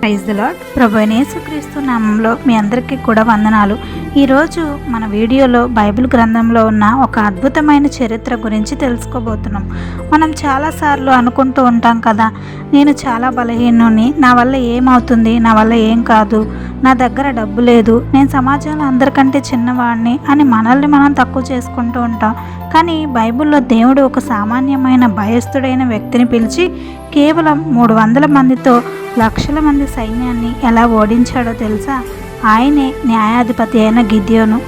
Praise the lord. ప్రభువైన యేసుక్రీస్తు నామంలో మీ అందరికీ కూడా వందనాలు. ఈరోజు మన వీడియోలో బైబిల్ గ్రంథంలో ఉన్న ఒక అద్భుతమైన చరిత్ర గురించి తెలుసుకోబోతున్నాం. మనం చాలాసార్లు అనుకుంటూ ఉంటాం కదా, నేను చాలా బలహీనుని, నా వల్ల ఏమవుతుంది, నా వల్ల ఏం కాదు, నా దగ్గర డబ్బు లేదు, నేను సమాజంలో అందరికంటే చిన్నవాడిని అని మనల్ని మనం తక్కువ చేసుకుంటూ ఉంటాం. కానీ బైబిల్లో దేవుడు ఒక సామాన్యమైన భయస్థుడైన వ్యక్తిని పిలిచి కేవలం 300 మందితో లక్షల మంది సైన్యాన్ని ఎలా ఓడించాడో తెలుసా? ఆయనే న్యాయాధిపతి అయిన గిద్యోను.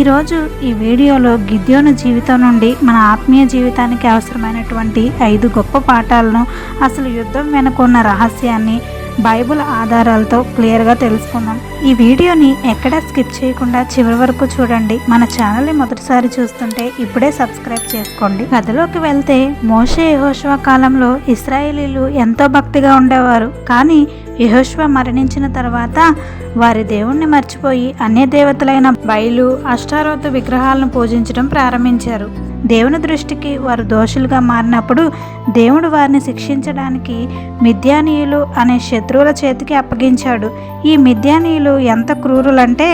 ఈరోజు ఈ వీడియోలో గిద్యోను జీవితం నుండి మన ఆత్మీయ జీవితానికి అవసరమైనటువంటి 5 గొప్ప పాఠాలను, అసలు యుద్ధం వెనుకున్న రహస్యాన్ని బైబిల్ ఆధారాలతో క్లియర్గా తెలుసుకుందాం. ఈ వీడియోని ఎక్కడా స్కిప్ చేయకుండా చివరి వరకు చూడండి. మన ఛానల్ని మొదటిసారి చూస్తుంటే ఇప్పుడే సబ్స్క్రైబ్ చేసుకోండి. కథలోకి వెళ్తే, మోషే యెహోషువ కాలంలో ఇశ్రాయేలీలు ఎంతో భక్తిగా ఉండేవారు. కానీ యెహోషువ మరణించిన తర్వాత వారి దేవుణ్ణి మర్చిపోయి అన్య దేవతలైన బయలు, అష్టారోతు విగ్రహాలను పూజించడం ప్రారంభించారు. దేవుని దృష్టికి వారు దోషులుగా మారినప్పుడు దేవుడు వారిని శిక్షించడానికి మిద్యానీయులు అనే శత్రువుల చేతికి అప్పగించాడు. ఈ మిద్యానీయులు ఎంత క్రూరులంటే,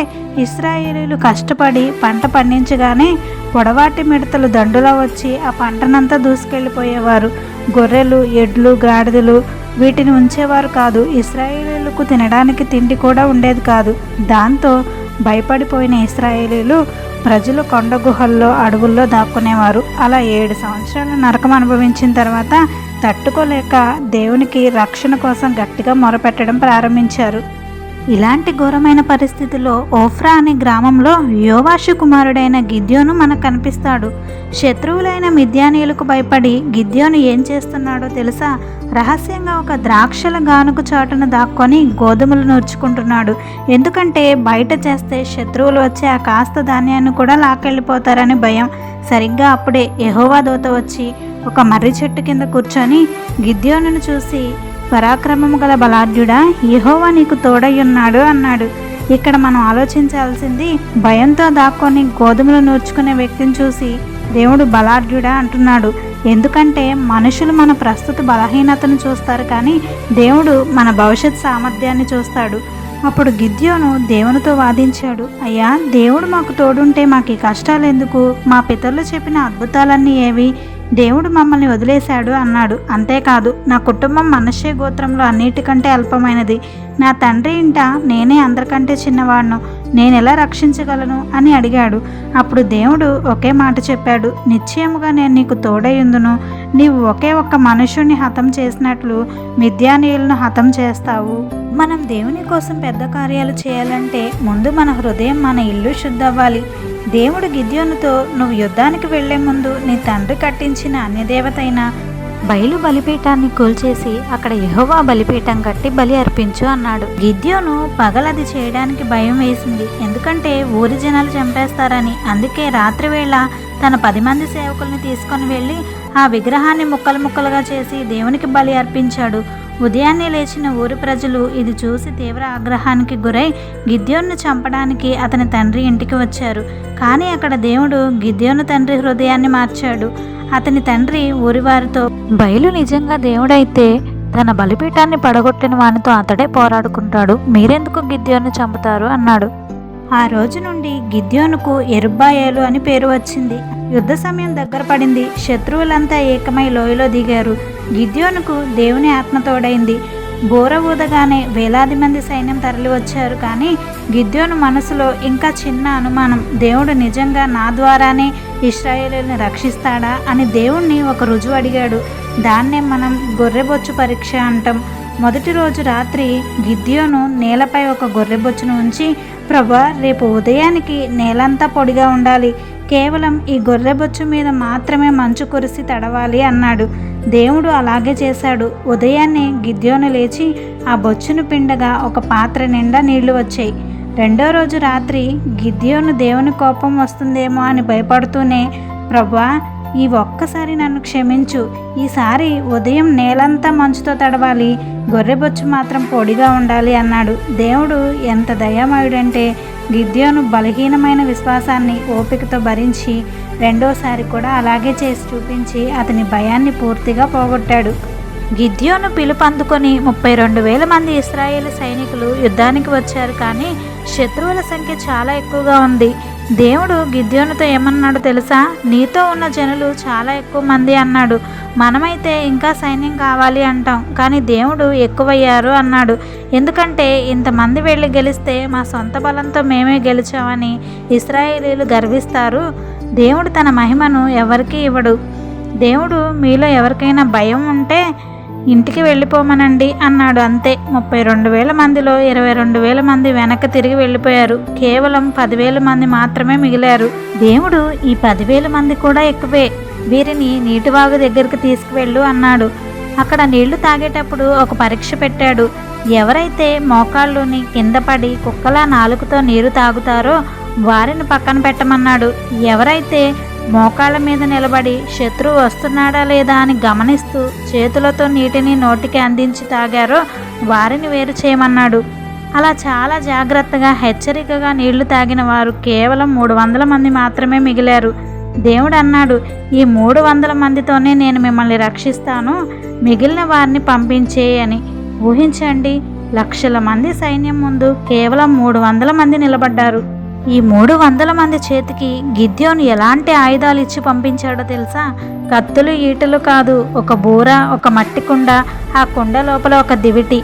ఇశ్రాయేలీలు కష్టపడి పంట పండించగానే పొడవాటి మిడతలు దండులా వచ్చి ఆ పంటనంతా దూసుకెళ్ళిపోయేవారు. గొర్రెలు, ఎడ్లు, గాడిదలు వీటిని ఉంచేవారు కాదు. ఇశ్రాయేలీలకు తినడానికి తిండి కూడా ఉండేది కాదు. దాంతో భయపడిపోయిన ఇశ్రాయేలీలు ప్రజలు కొండ గుహల్లో, అడవుల్లో దాక్కునేవారు. అలా 7 సంవత్సరాలు నరకం అనుభవించిన తర్వాత తట్టుకోలేక దేవునికి రక్షణ కోసం గట్టిగా మొరపెట్టడం ప్రారంభించారు. ఇలాంటి ఘోరమైన పరిస్థితిలో ఓఫ్రా అనే గ్రామంలో యోవాషు కుమారుడైన గిద్యోను మనకు కనిపిస్తాడు. శత్రువులైన మిద్యానీయులకు భయపడి గిద్యోను ఏం చేస్తున్నాడో తెలుసా? రహస్యంగా ఒక ద్రాక్షల గానుకు చాటున దాక్కొని గోధుమలు నూర్చుకుంటున్నాడు. ఎందుకంటే బయట చేస్తే శత్రువులు వచ్చి ఆ కాస్త ధాన్యాన్ని కూడా లాక్కెళ్ళిపోతారని భయం. సరిగ్గా అప్పుడే యెహోవా దూత వచ్చి ఒక మర్రి చెట్టు కింద కూర్చొని గిద్యోనును చూసి, పరాక్రమము గల బలాఢ్యుడా, యెహోవా నీకు తోడయ్యున్నాడు అన్నాడు. ఇక్కడ మనం ఆలోచించాల్సింది, భయంతో దాక్కొని గోధుమలు నూర్చుకునే వ్యక్తిని చూసి దేవుడు బలాఢ్యుడా అంటున్నాడు. ఎందుకంటే మనుషులు మన ప్రస్తుత బలహీనతను చూస్తారు, కానీ దేవుడు మన భవిష్యత్ సామర్థ్యాన్ని చూస్తాడు. అప్పుడు గిద్యోను దేవునితో వాదించాడు, అయ్యా, దేవుడు మాకు తోడుంటే మాకు ఈ కష్టాలు ఎందుకు? మా పితరులు చెప్పిన అద్భుతాలన్నీ ఏవి? దేవుడు మమ్మల్ని వదిలేశాడు అన్నాడు. అంతేకాదు, నా కుటుంబం మనష్షే గోత్రంలో అన్నిటికంటే అల్పమైనది. నా తండ్రి ఇంట నేనే అందరికంటే చిన్నవాడును. నేను ఎలా రక్షించగలను అని అడిగాడు. అప్పుడు దేవుడు ఒకే మాట చెప్పాడు, నిశ్చయముగా నేను నీకు తోడయ్యుందును. నీవు ఒకే ఒక్క మనుషుణ్ణి హతం చేసినట్లు మిద్యానీయులను హతం చేస్తావు. మనం దేవుని కోసం పెద్ద కార్యాలు చేయాలంటే ముందు మన హృదయం, మన ఇల్లు శుద్ధవ్వాలి. దేవుడు గిద్యోనుతో, నువ్వు యుద్ధానికి వెళ్లే ముందు నీ తండ్రి కట్టించిన అన్యదేవతైన బయలు బలిపీఠాన్ని కూల్చేసి అక్కడ యెహోవా బలిపీఠం కట్టి బలి అర్పించు అన్నాడు. గిద్యోను పగలది చేయడానికి భయం వేసింది, ఎందుకంటే ఊరి జనాలు చంపేస్తారని. అందుకే రాత్రివేళ తన 10 మంది సేవకుల్ని తీసుకొని వెళ్ళి ఆ విగ్రహాన్ని ముక్కలు ముక్కలుగా చేసి దేవునికి బలి అర్పించాడు. ఉదయాన్నే లేచిన ఊరి ప్రజలు ఇది చూసి తీవ్ర ఆగ్రహానికి గురై గిద్యోనును చంపడానికి అతని తండ్రి ఇంటికి వచ్చారు. కానీ అక్కడ దేవుడు గిద్యోను తండ్రి హృదయాన్ని మార్చాడు. అతని తండ్రి ఊరివారితో, బయలు నిజంగా దేవుడైతే తన బలిపీఠాన్ని పడగొట్టిన వానితో అతడే పోరాడుకుంటాడు, మీరెందుకు గిద్యోను చంపుతారు అన్నాడు. ఆ రోజు నుండి గిద్యోనుకు యెరుబ్బయలు అని పేరు వచ్చింది. యుద్ధ సమయం దగ్గర పడింది. శత్రువులంతా ఏకమై లోయలో దిగారు. గిద్యోనుకు దేవుని ఆత్మ తోడైంది. బోర ఊదగానే వేలాది మంది సైన్యం తరలి వచ్చారు. కానీ గిద్యోను మనసులో ఇంకా చిన్న అనుమానం, దేవుడు నిజంగా నా ద్వారానే ఇశ్రాయేలుని రక్షిస్తాడా అని దేవుణ్ణి ఒక రుజువు అడిగాడు. దాన్నే మనం గొర్రెబొచ్చు పరీక్ష అంటాం. మొదటి రోజు రాత్రి గిద్యోను నేలపై ఒక గొర్రెబొచ్చును ఉంచి, ప్రభువా, రేపు ఉదయానికి నేలంతా పొడిగా ఉండాలి, కేవలం ఈ గొర్రెబొచ్చు మీద మాత్రమే మంచు కురిసి తడవాలి అన్నాడు. దేవుడు అలాగే చేశాడు. ఉదయాన్నే గిద్యోను లేచి ఆ బొచ్చును పిండగా ఒక పాత్ర నిండా నీళ్లు వచ్చాయి. రెండో రోజు రాత్రి గిద్యోను దేవుని కోపం వస్తుందేమో అని భయపడుతూనే, ప్రభువా, ఈ ఒక్కసారి నన్ను క్షమించు, ఈసారి ఉదయం నేలంతా మంచుతో తడవాలి, గొర్రెబొచ్చు మాత్రం పొడిగా ఉండాలి అన్నాడు. దేవుడు ఎంత దయామయుడంటే గిద్యోను బలహీనమైన విశ్వాసాన్ని ఓపికతో భరించి రెండోసారి కూడా అలాగే చేసి చూపించి అతని భయాన్ని పూర్తిగా పోగొట్టాడు. గిద్యోను పిలుపు అందుకొని 32,000 మంది ఇశ్రాయేలు సైనికులు యుద్ధానికి వచ్చారు. కానీ శత్రువుల సంఖ్య చాలా ఎక్కువగా ఉంది. దేవుడు గిద్యోనుతో ఏమన్నాడు తెలుసా? నీతో ఉన్న జనులు చాలా ఎక్కువ మంది అన్నాడు. మనమైతే ఇంకా సైన్యం కావాలి అంటాం, కానీ దేవుడు ఎక్కువయ్యారు అన్నాడు. ఎందుకంటే ఇంతమంది వెళ్ళి గెలిస్తే మా సొంత బలంతో మేమే గెలిచామని ఇశ్రాయేలీలు గర్విస్తారు. దేవుడు తన మహిమను ఎవరికీ ఇవ్వడు. దేవుడు మీలో ఎవరికైనా భయం ఉంటే ఇంటికి వెళ్ళిపోమనండి అన్నాడు. అంతే. 32,000 మందిలో 22,000 మంది వెనక్కి తిరిగి వెళ్ళిపోయారు. కేవలం 10,000 మంది మాత్రమే మిగిలారు. దేవుడు ఈ 10,000 మంది కూడా ఎక్కువే, వీరిని నీటివాగు దగ్గరికి తీసుకువెళ్ళు అన్నాడు. అక్కడ నీళ్లు తాగేటప్పుడు ఒక పరీక్ష పెట్టాడు. ఎవరైతే మోకాళ్ళుని కింద పడి కుక్కలా నాలుకతో నీరు తాగుతారో వారిని పక్కన పెట్టమన్నాడు. ఎవరైతే మోకాళ్ళ మీద నిలబడి శత్రువు వస్తున్నాడా లేదా అని గమనిస్తూ చేతులతో నీటిని నోటికి అందించి తాగారో వారిని వేరు చేయమన్నాడు. అలా చాలా జాగ్రత్తగా హెచ్చరికగా నీళ్లు తాగిన వారు కేవలం 300 మంది మాత్రమే మిగిలారు. దేవుడు అన్నాడు, ఈ 300 మందితోనే నేను మిమ్మల్ని రక్షిస్తాను, మిగిలిన వారిని పంపించే అని. ఊహించండి, లక్షల మంది సైన్యం ముందు కేవలం 300 మంది నిలబడ్డారు. ఈ 300 మంది చేతికి గిద్యోను ఎలాంటి ఆయుధాలు ఇచ్చి పంపించాడో తెలుసా? కత్తులు ఈటలు కాదు, ఒక బూర, ఒక మట్టి కుండ, ఆ కుండ లోపల ఒక దివిటి.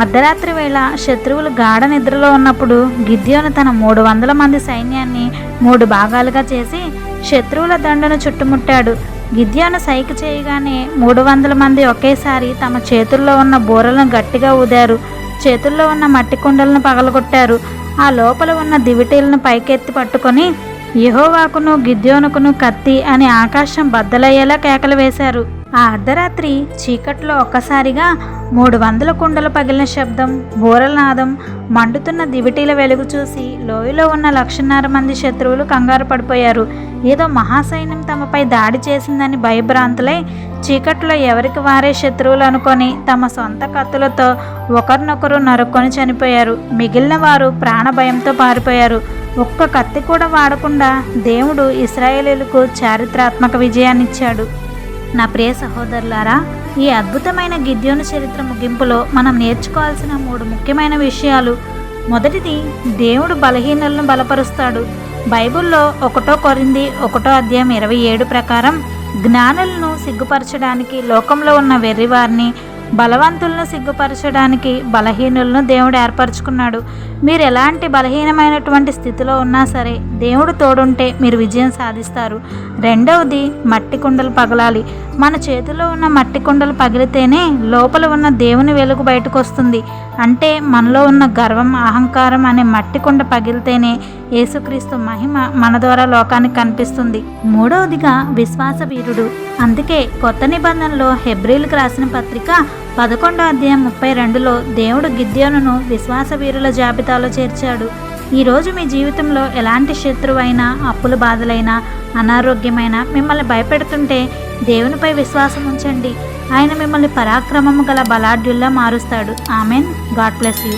అర్ధరాత్రి వేళ శత్రువులు గాఢ నిద్రలో ఉన్నప్పుడు గిద్యోను తన 300 మంది సైన్యాన్ని 3 భాగాలుగా చేసి శత్రువుల దండును చుట్టుముట్టాడు. గిద్యోను సైగ చేయగానే 300 మంది ఒకేసారి తమ చేతుల్లో ఉన్న బూరలను గట్టిగా ఊదారు. చేతుల్లో ఉన్న మట్టి కుండలను పగలగొట్టారు. ఆ లోపల ఉన్న దివిటీలను పైకెత్తి పట్టుకొని యెహోవాకును గిద్యోనుకును కత్తి అని ఆకాశం బద్దలయ్యేలా కేకలు వేశారు. ఆ అర్ధరాత్రి చీకట్లో ఒక్కసారిగా 300 కుండలు పగిలిన శబ్దం, బూరల నాదం, మండుతున్న దివిటీల వెలుగు చూసి లోయలో ఉన్న 1,50,000 మంది శత్రువులు కంగారు పడిపోయారు. ఏదో మహాసైన్యం తమపై దాడి చేసిందని భయభ్రాంతులై చీకట్లో ఎవరికి వారే శత్రువులు అనుకొని తమ సొంత కత్తులతో ఒకరినొకరు నరుక్కొని చనిపోయారు. మిగిలిన వారు ప్రాణభయంతో పారిపోయారు. ఒక్క కత్తి కూడా వాడకుండా దేవుడు ఇశ్రాయేలీయులకు చారిత్రాత్మక విజయాన్నిచ్చాడు. నా ప్రియ సహోదరులారా, ఈ అద్భుతమైన గిద్యోను చరిత్ర ముగింపులో మనం నేర్చుకోవాల్సిన 3 ముఖ్యమైన విషయాలు. మొదటిది, దేవుడు బలహీనులను బలపరుస్తాడు. బైబిల్లో 1 కొరింథీ 1:27 ప్రకారం జ్ఞానులను సిగ్గుపరచడానికి లోకంలో ఉన్న వెర్రివారిని, బలవంతులను సిగ్గుపరచడానికి బలహీనులను దేవుడు ఏర్పరచుకున్నాడు. మీరు ఎలాంటి బలహీనమైనటువంటి స్థితిలో ఉన్నా సరే దేవుడు తోడుంటే మీరు విజయం సాధిస్తారు. రెండవది, మట్టి కుండలు పగలాలి. మన చేతిలో ఉన్న మట్టి కుండలు పగిలితేనే లోపల ఉన్న దేవుని వెలుగు బయటకు వస్తుంది. అంటే మనలో ఉన్న గర్వం, అహంకారం అనే మట్టి కుండ పగిలితేనే యేసుక్రీస్తు మహిమ మన ద్వారా లోకానికి కనిపిస్తుంది. మూడవదిగా, విశ్వాస వీరుడు. అందుకే కొత్త నిబంధనలో హెబ్రీలకు రాసిన పత్రిక 11:32లో దేవుడు గిద్యోనును విశ్వాస వీరుల జాబితాలో చేర్చాడు. ఈరోజు మీ జీవితంలో ఎలాంటి శత్రువైనా, అప్పుల బాధలైనా, అనారోగ్యమైన మిమ్మల్ని భయపెడుతుంటే దేవునిపై విశ్వాసం ఉంచండి. ఆయన మిమ్మల్ని పరాక్రమము గల బలాఢ్యుల్లా మారుస్తాడు. ఆమెన్. God bless you.